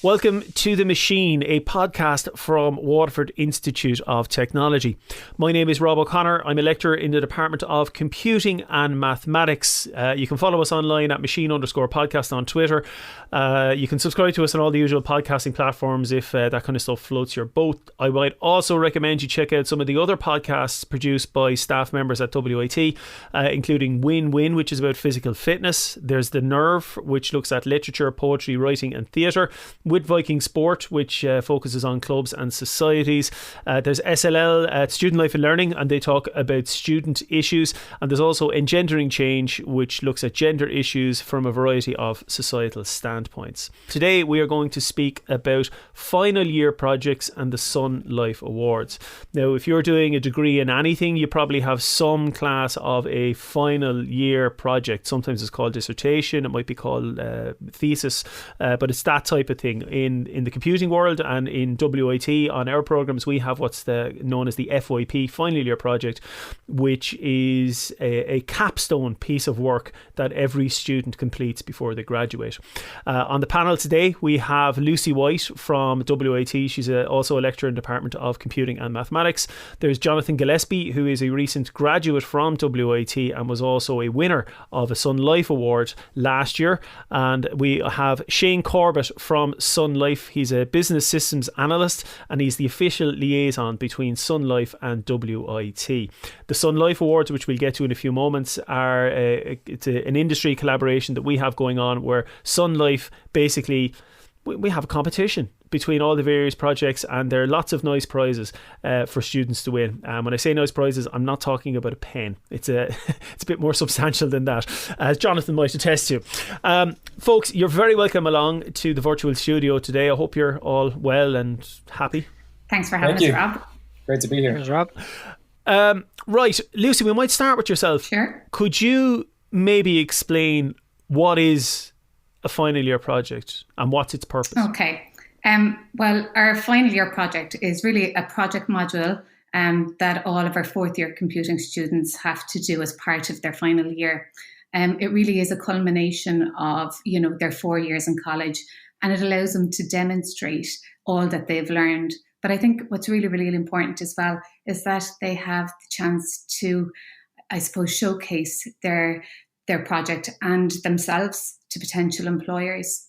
Welcome to The Machine, a podcast from Waterford Institute of Technology. My name is Rob O'Connor. I'm a lecturer in the Department of Computing and Mathematics. You can follow us online at machine_podcast on Twitter. You can subscribe to us on all the usual podcasting platforms if that kind of stuff floats your boat. I might also recommend you check out some of the other podcasts produced by staff members at WIT, including Win-Win, which is about physical fitness. There's The Nerve, which looks at literature, poetry, writing and theatre. With Viking Sport, which focuses on clubs and societies. There's SLL, Student Life and Learning, and they talk about student issues. And there's also Engendering Change, which looks at gender issues from a variety of societal standpoints. Today we are going to speak about final year projects and the Sun Life Awards. Now, if you're doing a degree in anything, you probably have some class of a final year project. Sometimes it's called dissertation, it might be called thesis, but it's that type of thing. In the computing world and in WIT, on our programs, we have what's known as the FYP, final year project, which is a capstone piece of work that every student completes before they graduate. On the panel today, we have Lucy White from WIT. She's also a lecturer in the Department of Computing and Mathematics. There's Jonathan Gillespie, who is a recent graduate from WIT and was also a winner of a Sun Life Award last year. And we have Shane Corbett from Sun Life. He's a business systems analyst and he's the official liaison between Sun Life and WIT. The Sun Life Awards, which we'll get to in a few moments, are an industry collaboration that we have going on where Sun Life basically, we have a competition between all the various projects, and there are lots of nice prizes for students to win. When I say nice prizes, I'm not talking about a pen. It's a bit more substantial than that, as Jonathan might attest to. Folks, you're very welcome along to the virtual studio today. I hope you're all well and happy. Thanks for having us, Rob. Great to be here. Thanks, Rob. Right, Lucy, we might start with yourself. Sure. Could you maybe explain what is a final year project and what's its purpose? Okay. Well, our final year project is really a project module that all of our fourth year computing students have to do as part of their final year. It really is a culmination of, their 4 years in college, and it allows them to demonstrate all that they've learned. But I think what's really, really important as well is that they have the chance to, I suppose, showcase their project and themselves to potential employers.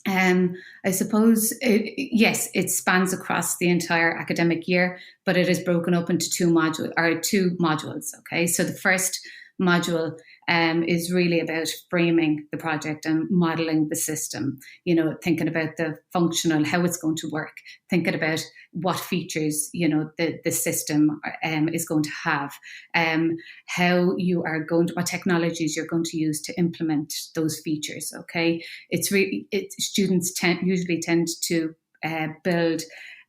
I suppose, it spans across the entire academic year, but it is broken up into two modules. Okay, so the first module is really about framing the project and modeling the system, thinking about the functional, how it's going to work, thinking about what features, the system is going to have, what technologies you're going to use to implement those features. Okay, students usually tend to build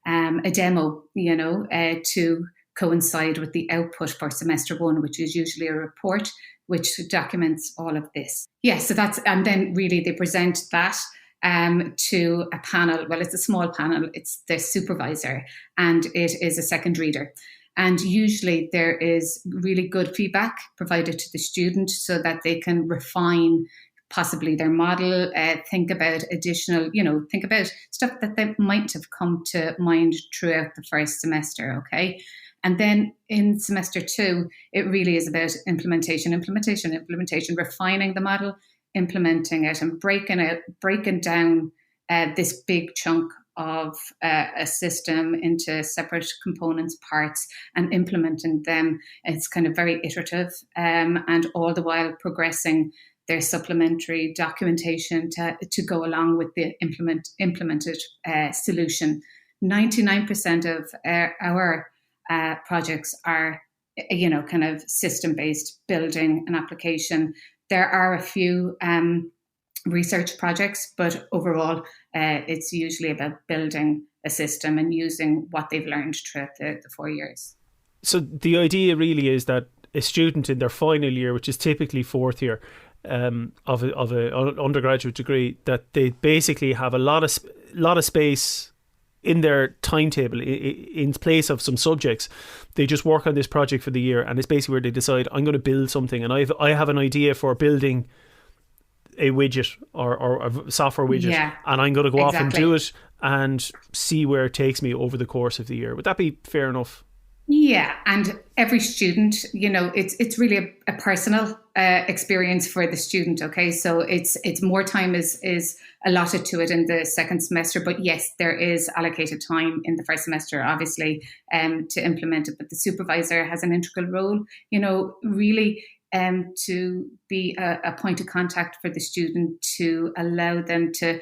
a demo, to coincide with the output for semester one, which is usually a report which documents all of this. So and then really they present that to a panel. Well, it's a small panel, it's the supervisor, and it is a second reader. And usually there is really good feedback provided to the student so that they can refine possibly their model, think about think about stuff that they might have come to mind throughout the first semester, okay? And then in semester two, it really is about implementation, refining the model, implementing it, and breaking down this big chunk of a system into separate components, parts, and implementing them. It's kind of very iterative, and all the while progressing their supplementary documentation to go along with the implemented solution. 99% of our projects are, kind of system-based, building an application. There are a few research projects, but overall, it's usually about building a system and using what they've learned throughout the 4 years. So the idea really is that a student in their final year, which is typically fourth year of an undergraduate degree, that they basically have a lot of space in their timetable in place of some subjects. They just work on this project for the year, and it's basically where they decide, I'm going to build something, and I have an idea for building a widget or a software widget, Yeah, and I'm going to go off and exactly. do it and see where it takes me over the course of the year. Would that be fair enough? Yeah, and every student, it's really a personal experience for the student. Okay, so it's more time is allotted to it in the second semester, but yes, there is allocated time in the first semester, obviously, to implement it. But the supervisor has an integral role, really. To be a point of contact for the student, to allow them to,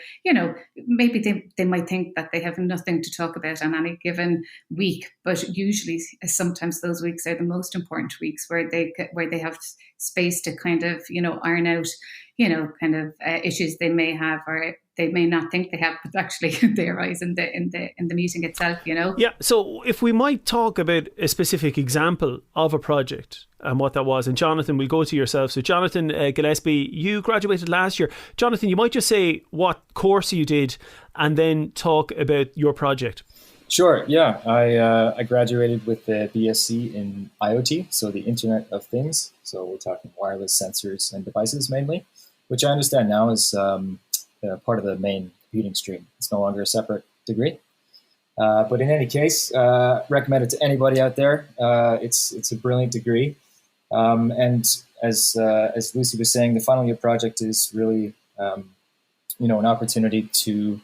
maybe they might think that they have nothing to talk about on any given week, but usually sometimes those weeks are the most important weeks where they have space to kind of iron out issues they may have or they may not think they have, but actually they arise in the meeting itself. Yeah. So if we might talk about a specific example of a project and what that was, and Jonathan, we'll go to yourself. So Jonathan Gillespie, you graduated last year. Jonathan, you might just say what course you did and then talk about your project. Sure. Yeah, I graduated with the BSc in IoT, so the Internet of Things. So we're talking wireless sensors and devices mainly, which I understand now is part of the main computing stream. It's no longer a separate degree. But in any case, recommend it to anybody out there. It's a brilliant degree, and as Lucy was saying, the final year project is really an opportunity to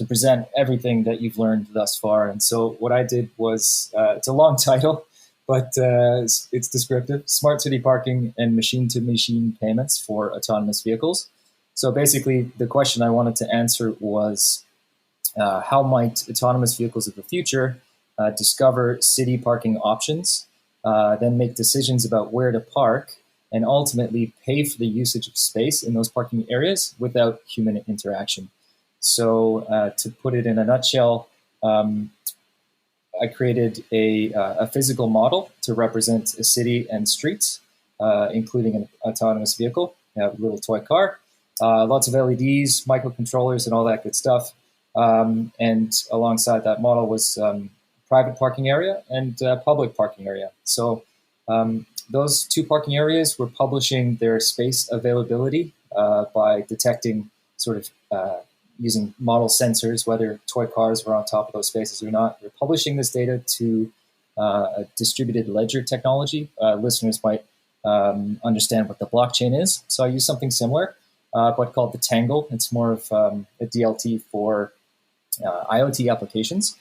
present everything that you've learned thus far. And so what I did was, it's a long title, but it's descriptive: Smart City Parking and Machine-to-Machine Payments for Autonomous Vehicles. So basically, the question I wanted to answer was, how might autonomous vehicles of the future discover city parking options, then make decisions about where to park, and ultimately pay for the usage of space in those parking areas without human interaction? So to put it in a nutshell, I created a physical model to represent a city and streets, including an autonomous vehicle, a little toy car, lots of LEDs, microcontrollers, and all that good stuff. And alongside that model was private parking area and public parking area. So those two parking areas were publishing their space availability by detecting sort of using model sensors, whether toy cars were on top of those spaces or not. We're publishing this data to a distributed ledger technology. Listeners might understand what the blockchain is. So I use something similar, but called the Tangle. It's more of a DLT for IoT applications.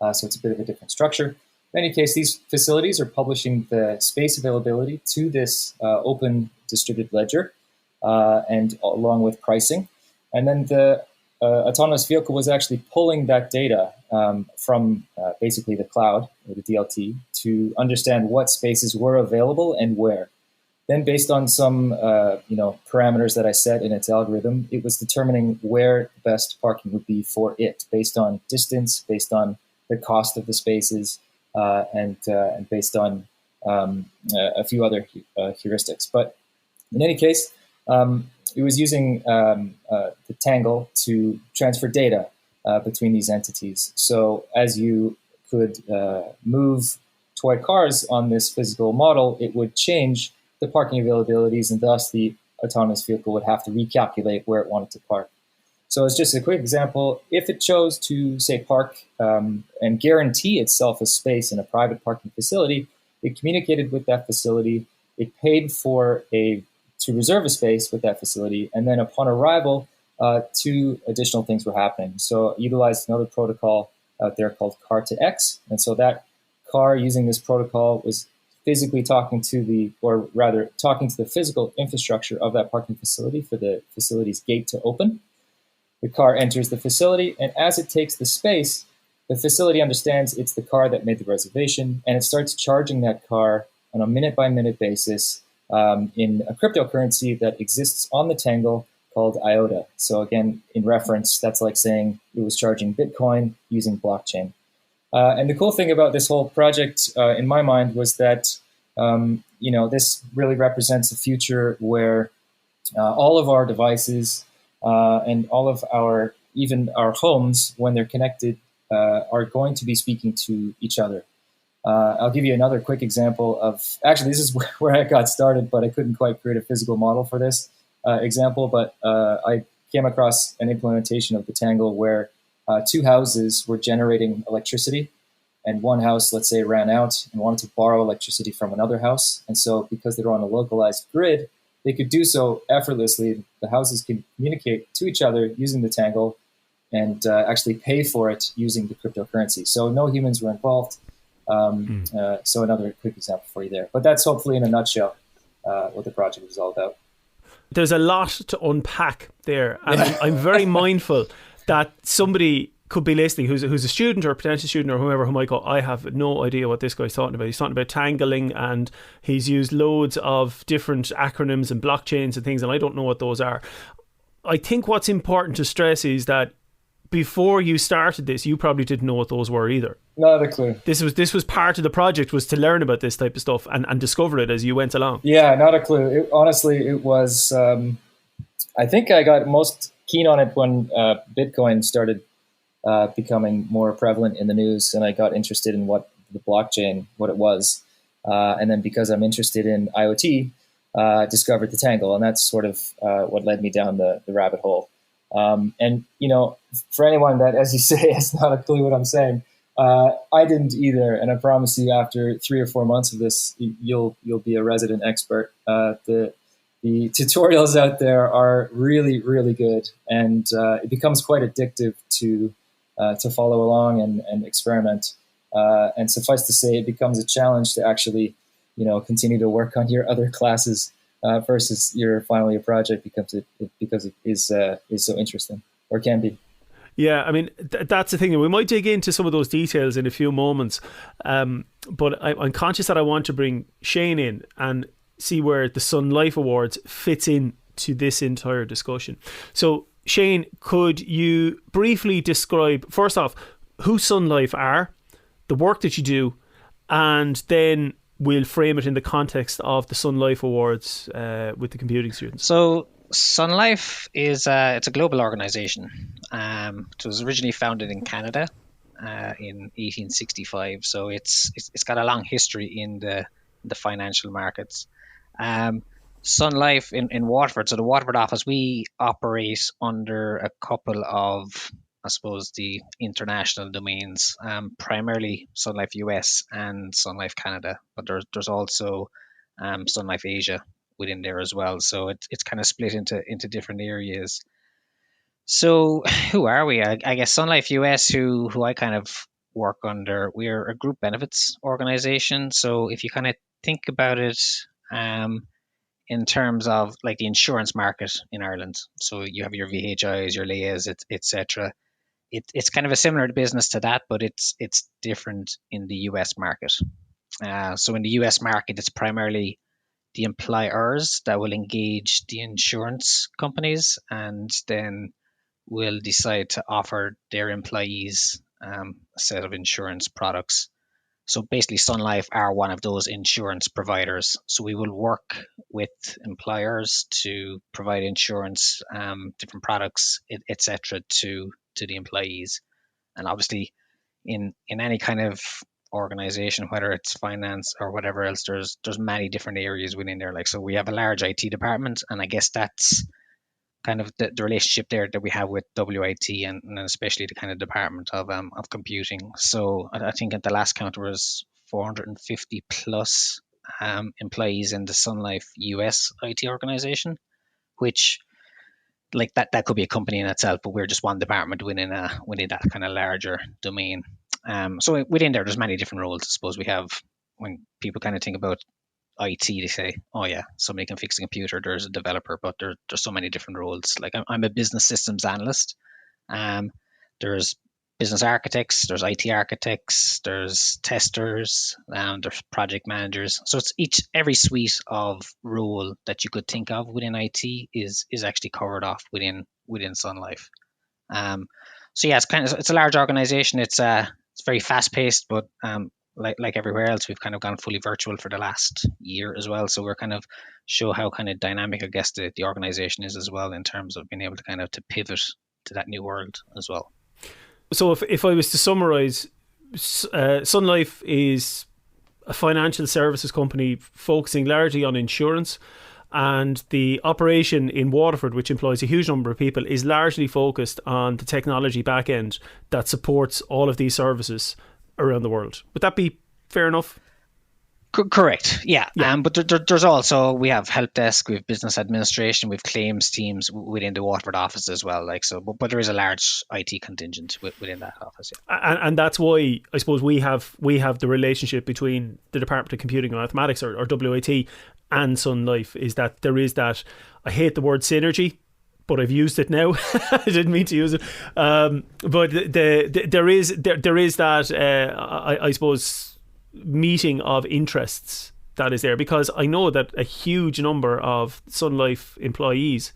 So it's a bit of a different structure. In any case, these facilities are publishing the space availability to this open distributed ledger, and along with pricing. And then the autonomous vehicle was actually pulling that data from basically the cloud or the DLT to understand what spaces were available and where. Then, based on some parameters that I set in its algorithm, it was determining where the best parking would be for it, based on distance, based on the cost of the spaces, and based on a few other heuristics. But in any case, it was using the Tangle to transfer data between these entities. So as you could move toy cars on this physical model, it would change the parking availabilities, and thus the autonomous vehicle would have to recalculate where it wanted to park. So as just a quick example, if it chose to, say, park and guarantee itself a space in a private parking facility, it communicated with that facility, it paid to reserve a space with that facility, and then upon arrival, two additional things were happening. So I utilized another protocol out there called Car2X, and so that car using this protocol was physically talking to the physical infrastructure of that parking facility for the facility's gate to open. The car enters the facility, and as it takes the space, the facility understands it's the car that made the reservation, and it starts charging that car on a minute-by-minute basis in a cryptocurrency that exists on the Tangle called IOTA. So again, in reference, that's like saying it was charging Bitcoin using blockchain. And the cool thing about this whole project, in my mind, was that this really represents a future where all of our devices and all of even our homes, when they're connected, are going to be speaking to each other. I'll give you another quick example of, actually, this is where I got started, but I couldn't quite create a physical model for this. example, but I came across an implementation of the Tangle where two houses were generating electricity, and one house, let's say, ran out and wanted to borrow electricity from another house. And so because they were on a localized grid, they could do so effortlessly. The houses can communicate to each other using the Tangle and actually pay for it using the cryptocurrency. So no humans were involved. So another quick example for you there. But that's hopefully in a nutshell what the project is all about. There's a lot to unpack there. And I'm very mindful that somebody could be listening who's a student or a potential student or whoever who might go, I have no idea what this guy's talking about. He's talking about tangling and he's used loads of different acronyms and blockchains and things, and I don't know what those are. I think what's important to stress is that before you started this, you probably didn't know what those were either. Not a clue. This was part of the project, was to learn about this type of stuff and discover it as you went along. Yeah, not a clue. Honestly, it was, I think I got most keen on it when Bitcoin started becoming more prevalent in the news, and I got interested in what the blockchain, what it was. And then because I'm interested in IoT, discovered the Tangle, and that's sort of what led me down the rabbit hole. And, you know, for anyone that, as you say, has not a clue what I'm saying, I didn't either. And I promise you, after 3 or 4 months of this, you'll be a resident expert. The tutorials out there are really, really good, and it becomes quite addictive to follow along and experiment. And suffice to say, it becomes a challenge to actually, you know, continue to work on your other classes versus your final year project because it is so interesting, or can be. Yeah, I mean, that's the thing. We might dig into some of those details in a few moments, but I'm conscious that I want to bring Shane in and see where the Sun Life Awards fits in to this entire discussion. So, Shane, could you briefly describe, first off, who Sun Life are, the work that you do, and then we'll frame it in the context of the Sun Life Awards with the computing students. So Sun Life is it's a global organization. It was originally founded in Canada in 1865. So it's got a long history in the financial markets. Sun Life in Waterford, so the Waterford office, we operate under a couple of, I suppose, the international domains, primarily Sun Life US and Sun Life Canada, but there's also Sun Life Asia within there as well. So it's kind of split into different areas. So who are we? I guess Sun Life US, who I kind of work under, we're a group benefits organization. So if you kind of think about it, in terms of like the insurance market in Ireland, so you have your VHIs, your LEAs, etc. It's kind of a similar business to that, but it's different in the US market. So in the US market, it's primarily the employers that will engage the insurance companies and then will decide to offer their employees a set of insurance products. So basically, Sun Life are one of those insurance providers. So we will work with employers to provide insurance, different products, etc., to the employees. And obviously, in any kind of organization, whether it's finance or whatever else, there's many different areas within there. Like, so we have a large IT department, and I guess that's kind of the relationship there that we have with WIT and especially the kind of department of computing. So I think at the last count there was 450 plus employees in the Sun Life US IT organization, which like that could be a company in itself, but we're just one department within that kind of larger domain. So within there's many different roles. I suppose we have, when people kind of think about IT, they say, oh yeah, somebody can fix a computer, there's a developer, but there's so many different roles. Like I'm a business systems analyst. There's business architects, there's IT architects, there's testers, there's project managers. So it's every suite of role that you could think of within IT is actually covered off within Sun Life. So yeah, it's a large organization. It's very fast paced, but like everywhere else, we've kind of gone fully virtual for the last year as well. So we're kind of show how kind of dynamic, I guess, the organization is as well in terms of being able to kind of to pivot to that new world as well. So if I was to summarize, Sun Life is a financial services company focusing largely on insurance, and the operation in Waterford, which employs a huge number of people, is largely focused on the technology back end that supports all of these services around the world. Would that be fair enough? Correct. Yeah. But there's also, we have help desk, we have business administration, we have claims teams within the Waterford office as well. Like so, but there is a large IT contingent within that office. Yeah. And that's why I suppose we have the relationship between the Department of Computing and Mathematics, or WIT, and Sun Life, is that there is that, I hate the word synergy, but I've used it now. I didn't mean to use it. But there is that, I suppose, meeting of interests that is there, because I know that a huge number of Sun Life employees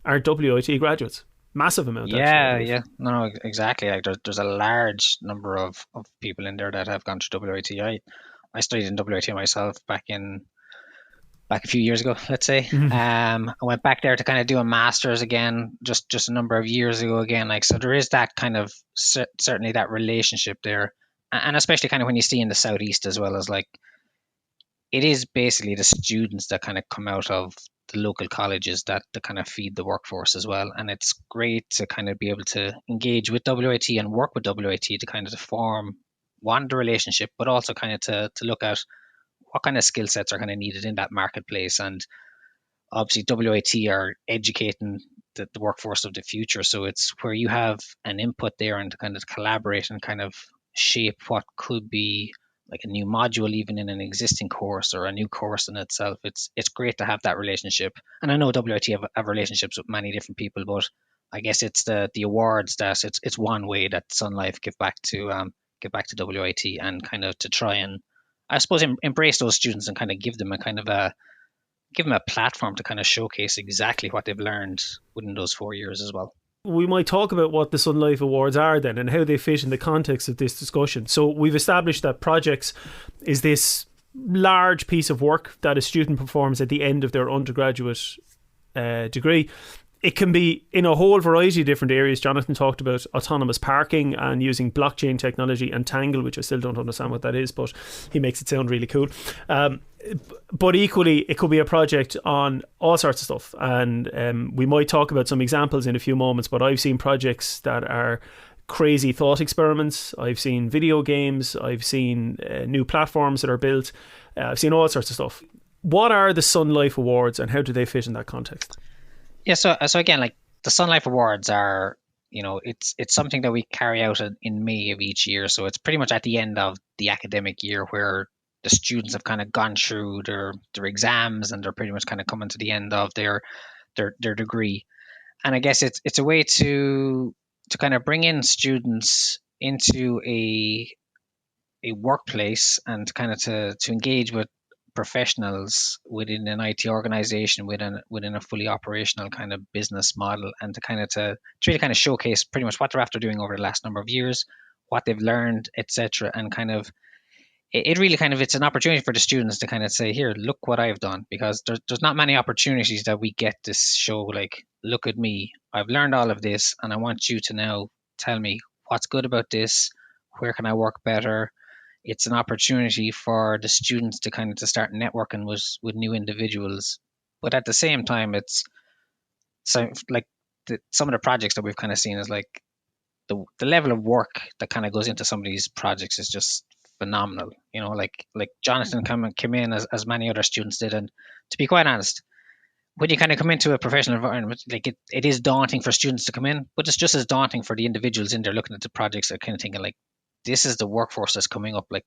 are WIT graduates. Massive amount. Yeah. No, exactly. Like there's a large number of people in there that have gone to WIT. I studied in WIT myself back a few years ago, let's say. Mm-hmm. I went back there to kind of do a master's again, just a number of years ago again. Like, so there is that kind of certainly that relationship there. And especially kind of when you see in the Southeast as well, as like, it is basically the students that kind of come out of the local colleges that kind of feed the workforce as well. And it's great to kind of be able to engage with WIT and work with WIT to kind of form the relationship, but also kind of to look at what kind of skill sets are kind of needed in that marketplace. And obviously WIT are educating the workforce of the future. So it's where you have an input there and to kind of collaborate and kind of shape what could be like a new module even in an existing course or a new course in itself. It's great to have that relationship. And I know WIT have relationships with many different people, but I guess it's the awards that it's one way that Sun Life give back to WIT, and kind of to try and, I suppose, embrace those students and kind of give them a platform to kind of showcase exactly what they've learned within those 4 years as well. We might talk about what the Sun Life Awards are then, and how they fit in the context of this discussion. So we've established that projects is this large piece of work that a student performs at the end of their undergraduate degree. It can be in a whole variety of different areas. Jonathan talked about autonomous parking and using blockchain technology and Tangle, which I still don't understand what that is, but he makes it sound really cool. But equally, it could be a project on all sorts of stuff. And we might talk about some examples in a few moments, but I've seen projects that are crazy thought experiments. I've seen video games. I've seen new platforms that are built. I've seen all sorts of stuff. What are the Sun Life Awards and how do they fit in that context? Yeah, so again, like the Sun Life Awards are, it's something that we carry out in May of each year. So it's pretty much at the end of the academic year where the students have kind of gone through their exams and they're pretty much kind of coming to the end of their degree. And I guess it's a way to kind of bring in students into a workplace and kind of to engage with professionals within an IT organization within a fully operational kind of business model, and to really kind of showcase pretty much what they're after doing over the last number of years, what they've learned, etc. And kind of it really kind of, it's an opportunity for the students to kind of say, here, look what I've done, because there's not many opportunities that we get to show, like, look at me, I've learned all of this and I want you to now tell me what's good about this, where can I work better. It's an opportunity for the students to kind of to start networking with new individuals. But at the same time, it's so like some of the projects that we've kind of seen is like the level of work that kind of goes into some of these projects is just phenomenal. Like Jonathan came in as many other students did. And to be quite honest, when you kind of come into a professional environment, like it is daunting for students to come in, but it's just as daunting for the individuals in there looking at the projects. They're kind of thinking like, this is the workforce that's coming up. Like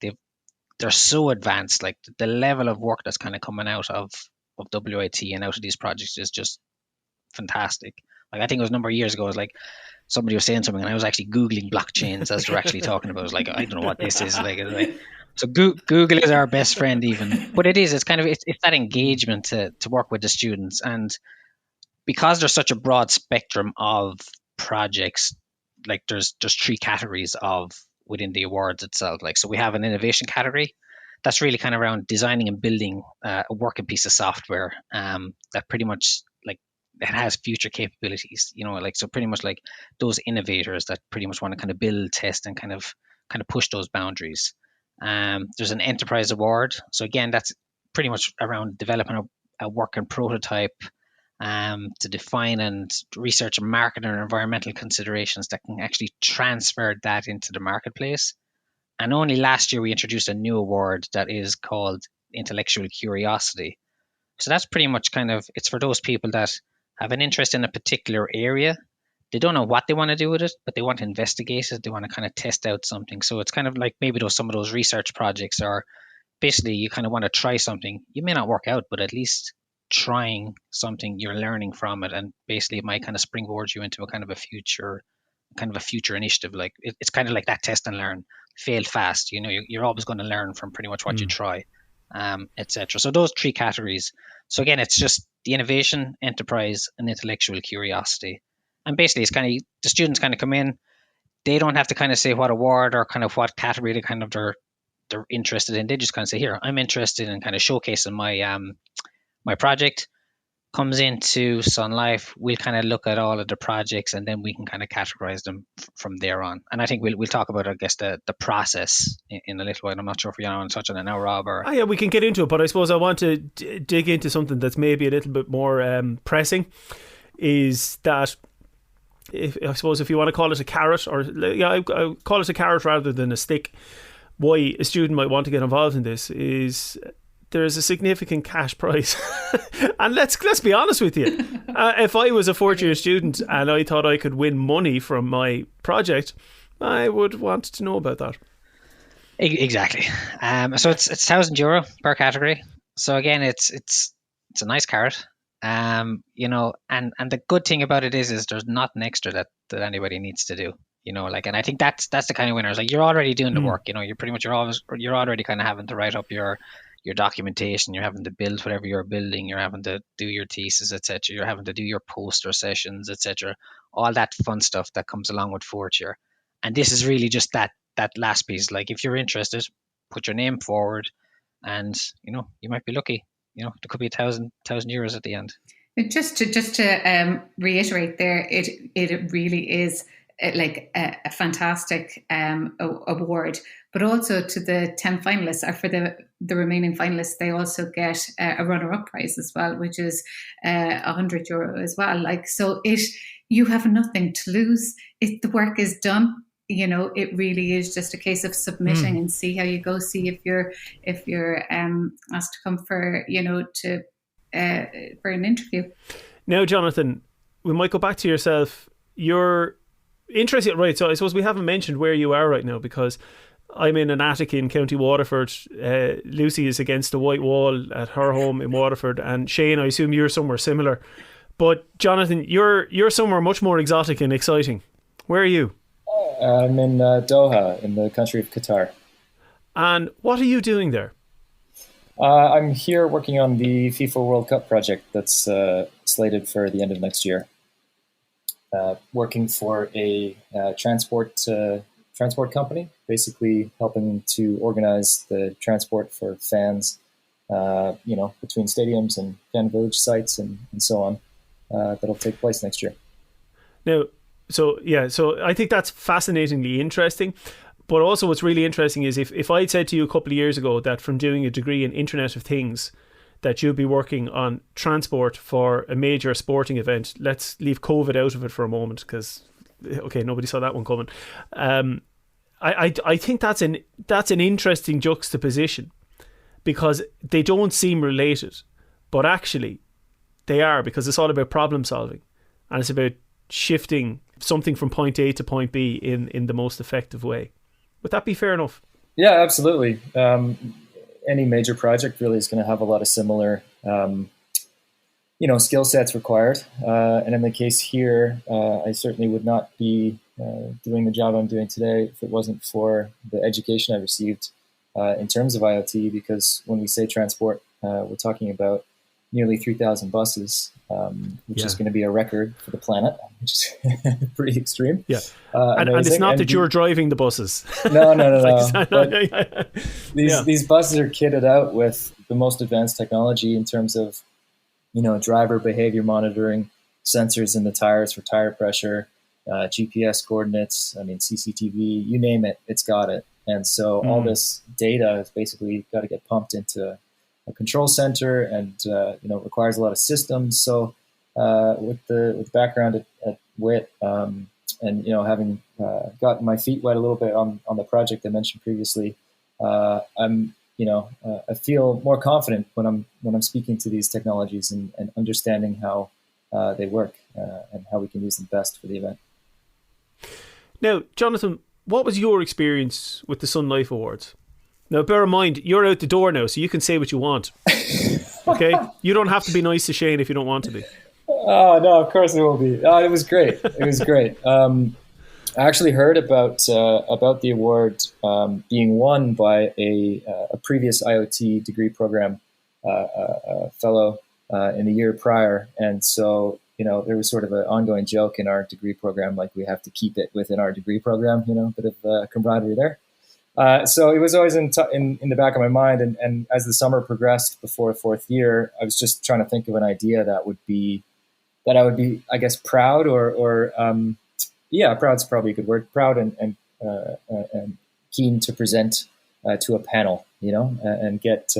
they're so advanced. Like the level of work that's kind of coming out of WIT and out of these projects is just fantastic. Like I think it was a number of years ago, it was like somebody was saying something and I was actually Googling blockchains as they're actually talking about it. It was like, I don't know what this is. So Google is our best friend even. But it's kind of, it's that engagement to work with the students. And because there's such a broad spectrum of projects, like there's three categories within the awards itself. Like, so we have an innovation category that's really kind of around designing and building a working piece of software that pretty much like it has future capabilities, like, so pretty much like those innovators that pretty much want to kind of build, test, and kind of push those boundaries. There's an enterprise award. So again, that's pretty much around developing a working prototype, to define and research and market and environmental considerations that can actually transfer that into the marketplace. And only last year we introduced a new award that is called Intellectual Curiosity. So that's pretty much it's for those people that have an interest in a particular area. They don't know what they want to do with it, but they want to investigate it. They want to kind of test out something. So it's kind of like maybe some of those research projects are basically you kind of want to try something. You may not work out, but at least trying something, you're learning from it, and basically it might kind of springboard you into a kind of a future initiative. Like it's kind of like that test and learn, fail fast. You're always going to learn from pretty much what you try, etc. So those three categories. So again, it's just the innovation, enterprise, and intellectual curiosity. And basically, it's kind of the students kind of come in. They don't have to kind of say what award or kind of what category they kind of they're interested in. They just kind of say, "Here, I'm interested in kind of showcasing my project." Comes into Sun Life, we'll kind of look at all of the projects, and then we can kind of categorize them from there on. And I think we'll talk about, I guess, the process in a little while. I'm not sure if you want to touch on it now, Rob. Or yeah, we can get into it, but I suppose I want to dig into something that's maybe a little bit more pressing. Is that if you want to call it a carrot, or I call it a carrot rather than a stick. Why a student might want to get involved in this is there is a significant cash prize. And let's be honest with you. If I was a fourth year student and I thought I could win money from my project, I would want to know about that. Exactly. So it's €1,000 per category. So again, it's a nice carrot. And the good thing about it is there's nothing extra that anybody needs to do. And I think that's the kind of winners. Like you're already doing the work. You're already kind of having to write up your documentation. You're having to build whatever you're building. You're having to do your thesis, etc. You're having to do your poster sessions, etc. All that fun stuff that comes along with fourth year. And this is really just that last piece. Like if you're interested, put your name forward, and you might be lucky. There could be €1,000 at the end. Just to reiterate there, it really is like a fantastic award, but also to the 10 finalists, or for the remaining finalists, they also get a runner-up prize as well, which is €100 as well. Like, so you have nothing to lose. The work is done. It really is just a case of submitting and see how you go. See if you're asked to come for for an interview. Now, Jonathan, we might go back to yourself. You're interesting, right? So I suppose we haven't mentioned where you are right now, because I'm in an attic in County Waterford. Lucy is against a white wall at her home in Waterford, and Shane, I assume you're somewhere similar. But Jonathan, you're somewhere much more exotic and exciting. Where are you? I'm in Doha, in the country of Qatar. And what are you doing there? I'm here working on the FIFA World Cup project that's slated for the end of next year. Working for a transport company, basically helping to organize the transport for fans, between stadiums and fan village sites and so on. That'll take place next year. Now, so I think that's fascinatingly interesting. But also what's really interesting is if I'd said to you a couple of years ago that from doing a degree in Internet of Things that you'd be working on transport for a major sporting event, let's leave COVID out of it for a moment, because nobody saw that one coming. I think that's an interesting juxtaposition, because they don't seem related, but actually they are, because it's all about problem solving, and it's about shifting something from point A to point B in the most effective way. Would that be fair enough? Yeah, absolutely. Any major project really is going to have a lot of similar, skill sets required. And in the case here, I certainly would not be doing the job I'm doing today if it wasn't for the education I received in terms of IoT, because when we say transport, we're talking about nearly 3,000 buses, which is going to be a record for the planet, which is pretty extreme. Yeah, and it's not that you're driving the buses. No. But these buses are kitted out with the most advanced technology in terms of, driver behavior monitoring, sensors in the tires for tire pressure, GPS coordinates, CCTV, you name it, it's got it. And so all this data has basically got to get pumped into a control center, and it requires a lot of systems. So with the background at WIT, and having gotten my feet wet a little bit on the project I mentioned previously, I feel more confident when I'm speaking to these technologies and understanding how they work and how we can use them best for the event. Now, Jonathan, what was your experience with the Sun Life Awards? Now, bear in mind, you're out the door now, so you can say what you want. Okay? You don't have to be nice to Shane if you don't want to be. Oh, no, of course it will be. Oh, it was great. It was great. I actually heard about the award being won by a previous IoT degree program fellow in the year prior. And so, there was sort of an ongoing joke in our degree program, like we have to keep it within our degree program, a bit of camaraderie there. So it was always in the back of my mind. And as the summer progressed before fourth year, I was just trying to think of an idea that I would be, I guess, proud or proud's probably a good word, proud and keen to present to a panel, and get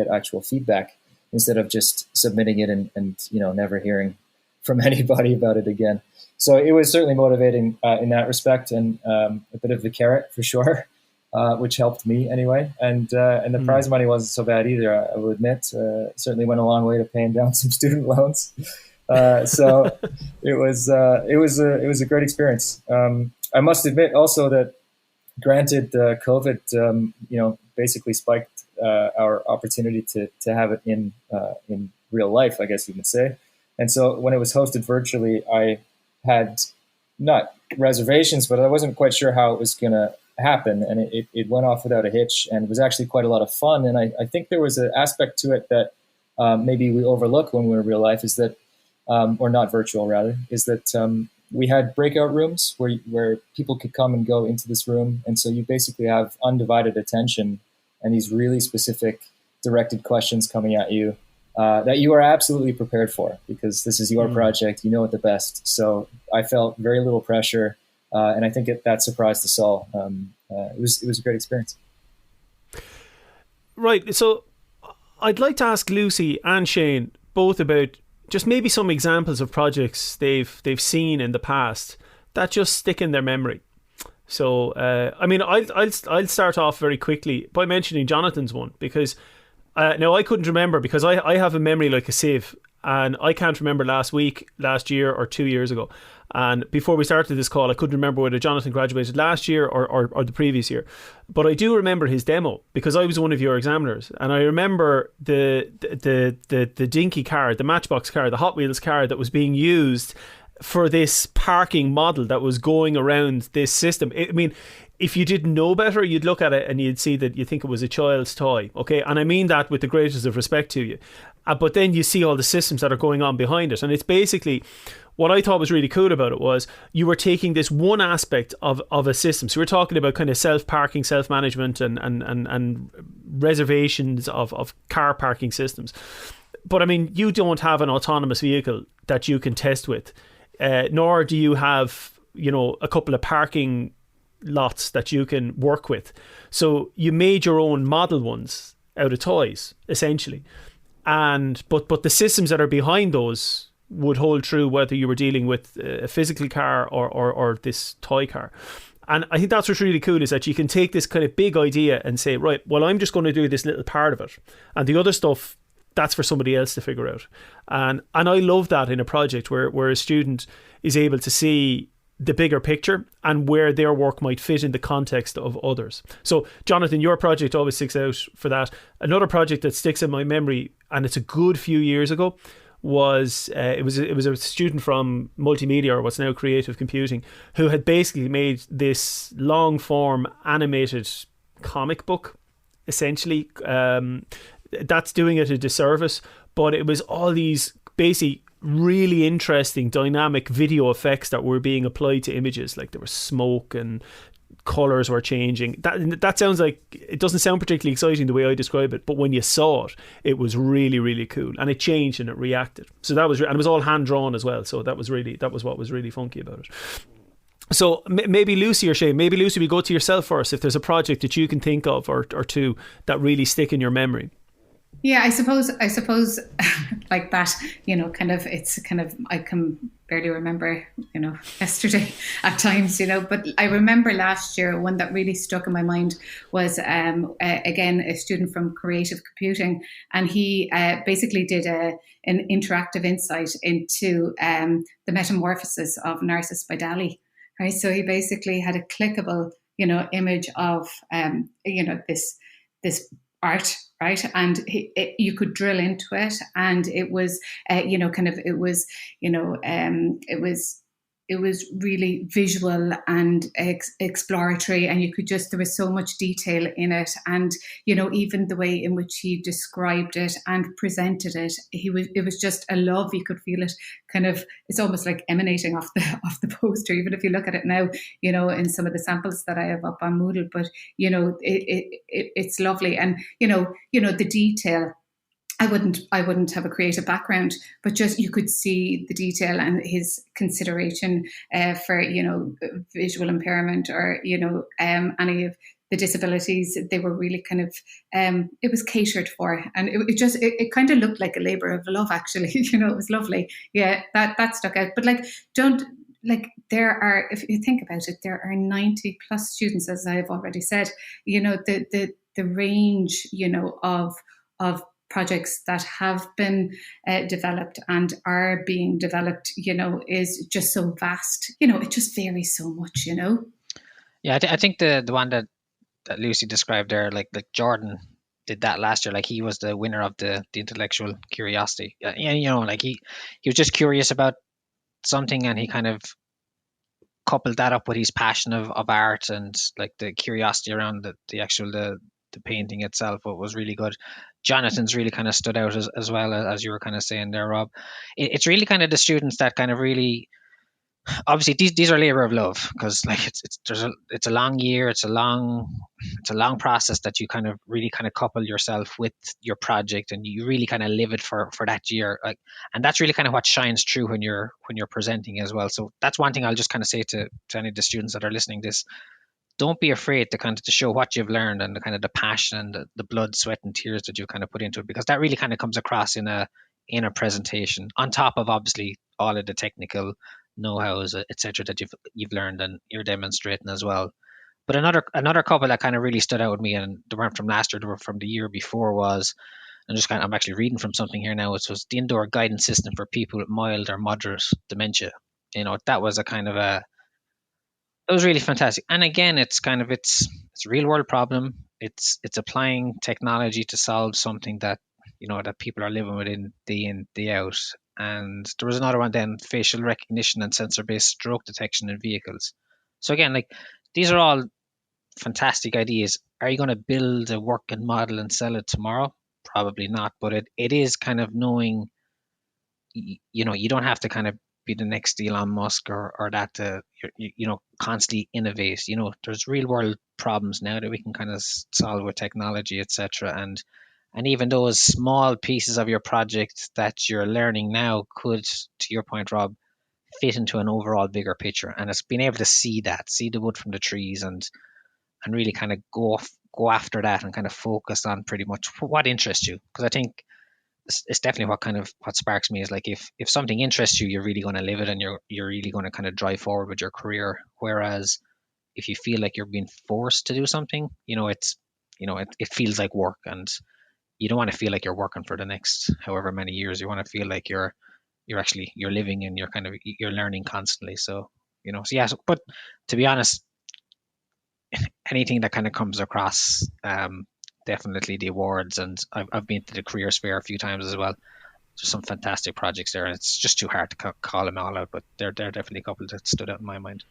actual feedback instead of just submitting it and never hearing from anybody about it again. So it was certainly motivating in that respect, and a bit of the carrot for sure, which helped me anyway. And the prize money wasn't so bad either, I will admit. Certainly went a long way to paying down some student loans. So it was a great experience. I must admit also that, granted, COVID, basically spiked our opportunity to have it in real life, I guess you could say. And so when it was hosted virtually, I had not reservations, but I wasn't quite sure how it was going to happen. And it went off without a hitch, and it was actually quite a lot of fun. And I think there was an aspect to it that maybe we overlook when we're in real life, is that or not virtual rather, is that we had breakout rooms where people could come and go into this room. And so you basically have undivided attention and these really specific directed questions coming at you that you are absolutely prepared for, because this is your project, it the best. So I felt very little pressure, and I think that surprised us all. It was a great experience. Right. So I'd like to ask Lucy and Shane both about just maybe some examples of projects they've seen in the past that just stick in their memory. So, I'll start off very quickly by mentioning Jonathan's one, because now I couldn't remember, because I have a memory like a sieve, and I can't remember last week, last year, or 2 years ago. And before we started this call, I couldn't remember whether Jonathan graduated last year or the previous year. But I do remember his demo, because I was one of your examiners, and I remember the dinky car, the Matchbox car, the Hot Wheels car that was being used for this parking model that was going around this system. If you didn't know better, you'd look at it and you'd see that you think it was a child's toy. Okay, and I mean that with the greatest of respect to you. But then you see all the systems that are going on behind it, and it's basically, what I thought was really cool about it was you were taking this one aspect of a system. So we're talking about kind of self-parking, self-management and reservations of car parking systems. But you don't have an autonomous vehicle that you can test with, nor do you have, a couple of parking lots that you can work with. So you made your own model ones out of toys, essentially. But the systems that are behind those would hold true whether you were dealing with a physical car or this toy car. And I think that's what's really cool, is that you can take this kind of big idea and say, right, well, I'm just going to do this little part of it, and the other stuff, that's for somebody else to figure out. And I love that in a project where a student is able to see the bigger picture and where their work might fit in the context of others. So, Jonathan, your project always sticks out for that. Another project that sticks in my memory, and it's a good few years ago, was it was a student from multimedia, or what's now creative computing, who had basically made this long form animated comic book, essentially. That's doing it a disservice, but it was all these basically really interesting dynamic video effects that were being applied to images. Like there was smoke and colors were changing. That sounds like, it doesn't sound particularly exciting the way I describe it, but when you saw it, it was really, really cool, and it changed and it reacted. So that was, and it was all hand drawn as well. So that was what was really funky about it. So maybe Lucy or Shane, maybe Lucy, we go to yourself first. If there's a project that you can think of or two that really stick in your memory. Yeah, I suppose like that, kind of, it's kind of, I can barely remember, yesterday at times, but I remember last year one that really stuck in my mind was, again, a student from creative computing, and he basically did an interactive insight into the metamorphosis of Narcissus by Dali, right? So he basically had a clickable, image of, this art, right? And you could drill into it, and it was, kind of, it was really visual and exploratory, and you could just, there was so much detail in it, and even the way in which he described it and presented it, it was just a love. You could feel it, kind of, it's almost like emanating off the poster, even if you look at it now, in some of the samples that I have up on Moodle. But it's lovely, and the detail. I wouldn't have a creative background, but just, you could see the detail and his consideration for visual impairment, or any of the disabilities. They were really kind of, it was catered for, and it kind of looked like a labour of love, actually. It was lovely. Yeah, that stuck out. But there are, if you think about it, there are 90 plus students, as I've already said. The range of projects that have been developed and are being developed, is just so vast. It just varies so much. Yeah, I think the one that Lucy described there, like Jordan did that last year. Like, he was the winner of the intellectual curiosity. Yeah, like he was just curious about something, and he kind of coupled that up with his passion of art, and like the curiosity around the painting itself. What was really good. Jonathan's really kind of stood out as well, as you were kind of saying there, Rob. It's really kind of the students that kind of really, obviously these are labor of love, because like it's a long year, it's a long process that you kind of really kind of couple yourself with your project, and you really kind of live it for that year, like, and that's really kind of what shines through when you're presenting as well. So that's one thing I'll just kind of say to any of the students that are listening to this. Don't be afraid to kind of to show what you've learned, and the kind of the passion and the blood, sweat, and tears that you've kind of put into it, because that really kind of comes across in a presentation, on top of obviously all of the technical know-hows, etc., that you've learned and you're demonstrating as well. But another couple that kind of really stood out with me, and they weren't from last year, they were from the year before, was, and just kind of, I'm actually reading from something here now. It was the indoor guidance system for people with mild or moderate dementia. That was a kind of a, it was really fantastic. And again, it's kind of, it's a real world problem. It's applying technology to solve something that that people are living with day in, day out. And there was another one then, facial recognition and sensor based stroke detection in vehicles. So again, like, these are all fantastic ideas. Are you going to build a working model and sell it tomorrow? Probably not. But it is kind of knowing, you don't have to kind of be the next Elon Musk or that to constantly innovate. There's real world problems now that we can kind of solve with technology, etc. And even those small pieces of your project that you're learning now could, to your point, Rob, fit into an overall bigger picture. And it's being able to see the wood from the trees, and really kind of go after that, and kind of focus on pretty much what interests you. Because I think it's definitely what sparks me, is like, if something interests you, you're really going to live it, and you're really going to kind of drive forward with your career. Whereas if you feel like you're being forced to do something, it feels like work, and you don't want to feel like you're working for the next however many years. You want to feel like you're living, and you're learning constantly. So yeah. But to be honest, anything that kind of comes across, definitely the awards, and I've been to the careers fair a few times as well. There's some fantastic projects there, and it's just too hard to call them all out, but they're definitely a couple that stood out in my mind.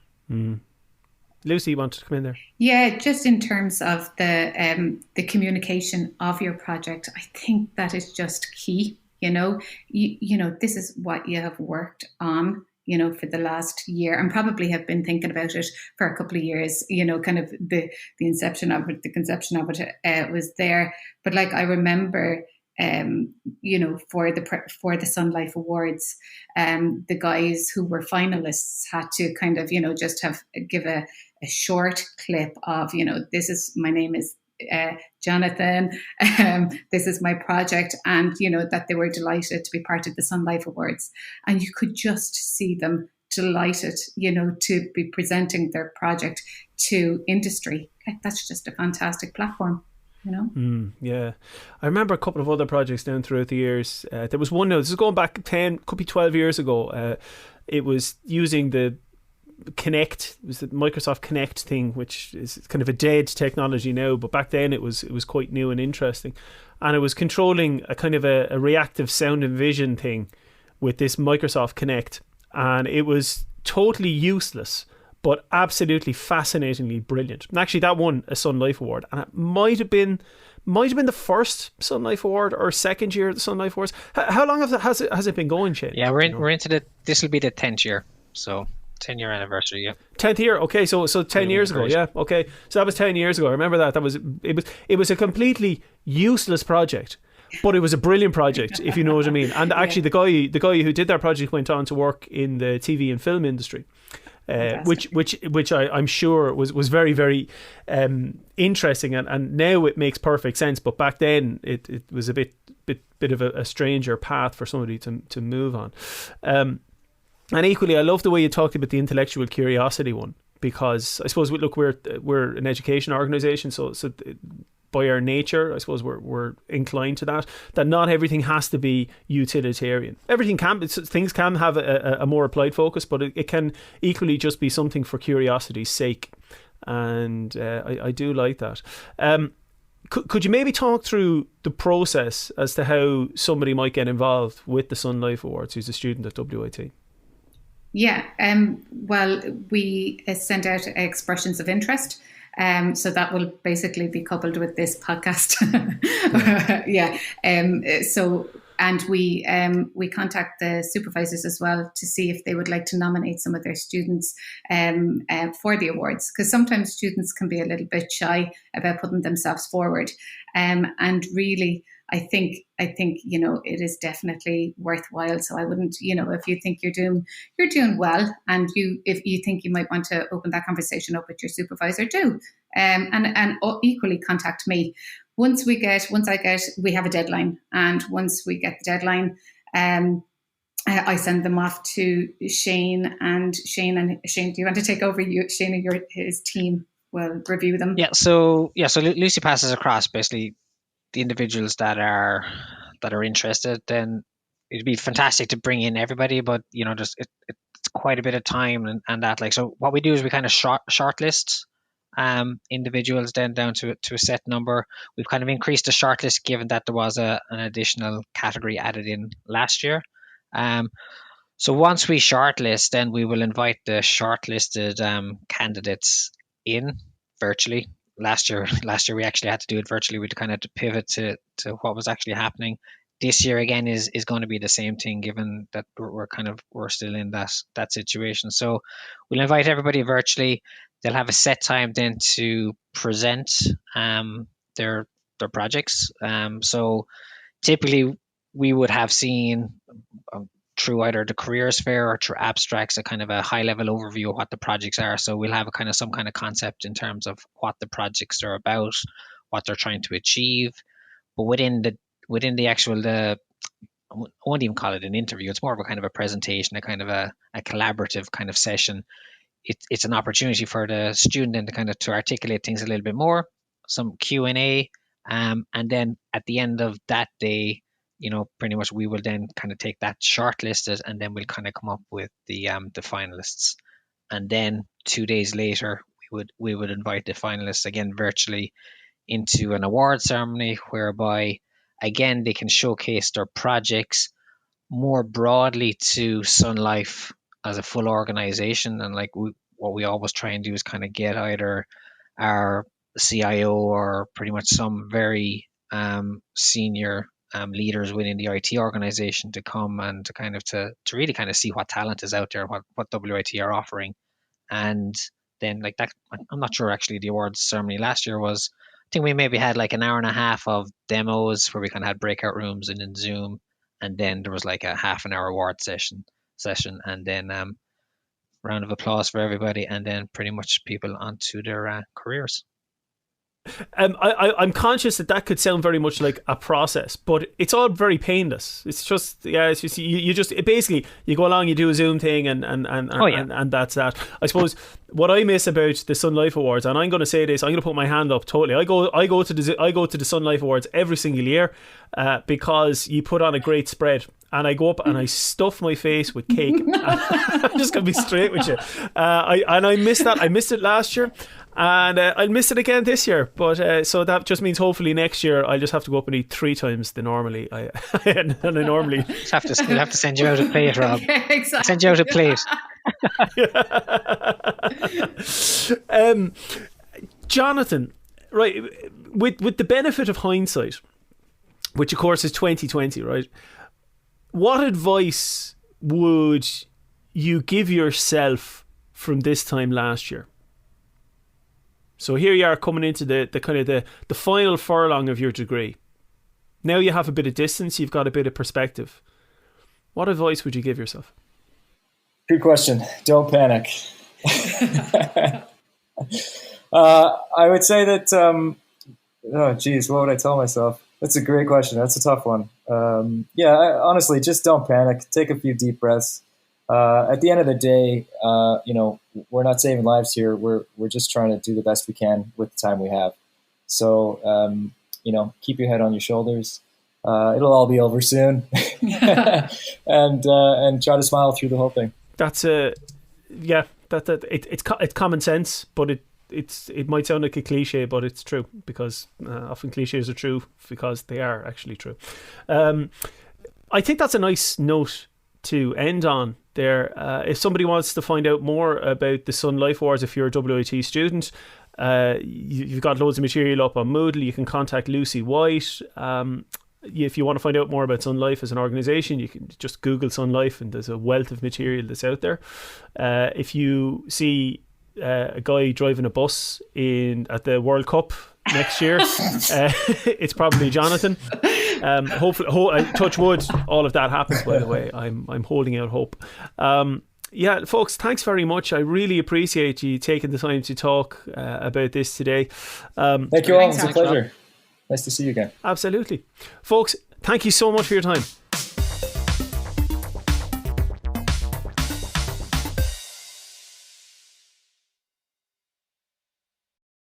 Lucy, you wanted to come in there? Yeah, just in terms of the communication of your project, I think that is just key. This is what you have worked on, for the last year, and probably have been thinking about it for a couple of years. Kind of the inception of it, the conception of it was there. But like, I remember, for the Sun Life Awards, the guys who were finalists had to kind of, just give a short clip of, my name is Jonathan, this is my project, and that they were delighted to be part of the Sun Life Awards, and you could just see them delighted, to be presenting their project to industry. That's just a fantastic platform. Yeah, I remember a couple of other projects down throughout the years. There was one now, this is going back 10, could be 12 years ago. It was using the Kinect. It was the Microsoft Kinect thing, which is kind of a dead technology now, but back then it was quite new and interesting. And it was controlling a kind of a reactive sound and vision thing with this Microsoft Kinect, and it was totally useless but absolutely fascinatingly brilliant. And actually that won a Sun Life Award, and it might have been the first Sun Life Award or second year of the Sun Life Awards. How long has it been going, Shane? Yeah, we're into this will be the 10th year, so 10-year anniversary. Yeah, 10th year. Okay, so 10 years ago. Yeah, okay, so that was 10 years ago. I remember that. It was a completely useless project, but it was a brilliant project, if you know what I mean. And actually, the guy who did that project went on to work in the TV and film industry. Which I'm sure was very, very interesting, and now it makes perfect sense. But back then it was a bit of a stranger path for somebody to move on. And equally, I love the way you talked about the intellectual curiosity one, because I suppose we're an education organisation, so by our nature, I suppose we're inclined to that not everything has to be utilitarian. Things can have a more applied focus, but it can equally just be something for curiosity's sake. And I do like that. Could you maybe talk through the process as to how somebody might get involved with the Sun Life Awards who's a student at WIT? Yeah, well, we send out expressions of interest. So that will basically be coupled with this podcast. Yeah. And we contact the supervisors as well to see if they would like to nominate some of their students for the awards, because sometimes students can be a little bit shy about putting themselves forward. And really, I think it is definitely worthwhile. So I wouldn't, if you think you're doing well, and if you think you might want to open that conversation up with your supervisor, do. And equally contact me. We have a deadline, and once we get the deadline, I send them off to Shane. And Shane, do you want to take over? Shane and his team will review them. So Lucy passes across basically the individuals that are interested. Then it'd be fantastic to bring in everybody, but it's quite a bit of time and that. Like, so what we do is we kind of shortlist individuals then down to a set number. We've kind of increased the shortlist given that there was an additional category added in last year. So once we shortlist, then we will invite the shortlisted candidates in virtually. Last year we actually had to do it virtually. We kind of had to pivot to what was actually happening. This year again is going to be the same thing, given that we're still in that situation. So we'll invite everybody virtually. They'll have a set time then to present their projects. So typically we would have seen through either the careers fair or through abstracts a kind of a high level overview of what the projects are. So we'll have some kind of concept in terms of what the projects are about, what they're trying to achieve. But within the actual, I won't even call it an interview. It's more of a kind of a presentation, a kind of a collaborative kind of session. It's an opportunity for the student then to articulate things a little bit more, some Q&A, and then at the end of that day, pretty much we will then kind of take that shortlisted, and then we'll kind of come up with the finalists. And then 2 days later, we would invite the finalists again virtually into an award ceremony, whereby again they can showcase their projects more broadly to Sun Life as a full organization. And what we always try and do is kind of get either our CIO or pretty much some very senior leaders within the IT organization to come and to really kind of see what talent is out there, what WIT are offering. And then like that, I'm not sure actually the awards ceremony last year was, I think we maybe had like an hour and a half of demos where we kind of had breakout rooms and in Zoom, and then there was like a half an hour award session, and then round of applause for everybody, and then pretty much people onto their careers. I'm conscious that could sound very much like a process, but it's all very painless. It's just, it's just you just basically you go along, you do a Zoom thing, and that's that. I suppose what I miss about the Sun Life Awards, and I'm going to say this, I'm going to put my hand up totally. I go to the Sun Life Awards every single year because you put on a great spread. And I go up and I stuff my face with cake. I'm just going to be straight with you. I missed that. I missed it last year. And I'll miss it again this year. But so that just means hopefully next year I'll just have to go up and eat 3 times than normally. And I normally... We'll have to send you out a plate, Rob. Yeah, exactly. Send you out a plate. Jonathan, right, with the benefit of hindsight, which of course is 2020, right? What advice would you give yourself from this time last year? So here you are coming into the kind of the final furlong of your degree. Now you have a bit of distance, you've got a bit of perspective. What advice would you give yourself? Good question. Don't panic. I would say that, what would I tell myself? That's a great question. That's a tough one. Honestly, just don't panic. Take a few deep breaths. At the end of the day, we're not saving lives here. We're just trying to do the best we can with the time we have. So, keep your head on your shoulders. It'll all be over soon, and try to smile through the whole thing. That's it's common sense, but it might sound like a cliche, but it's true, because often cliches are true because they are actually true. I think that's a nice note to end on there. If somebody wants to find out more about the Sun Life Awards, if you're a WIT student, you've got loads of material up on Moodle. You can contact Lucy White. If you want to find out more about Sun Life as an organisation, you can just Google Sun Life and there's a wealth of material that's out there. If you see a guy driving a bus at the World Cup next year, it's probably Jonathan. Hopefully, touch wood, all of that happens, by the way. I'm holding out hope. Folks, thanks very much. I really appreciate you taking the time to talk about this today. Thank you all. It's a pleasure. Nice to see you again. Absolutely. Folks, thank you so much for your time.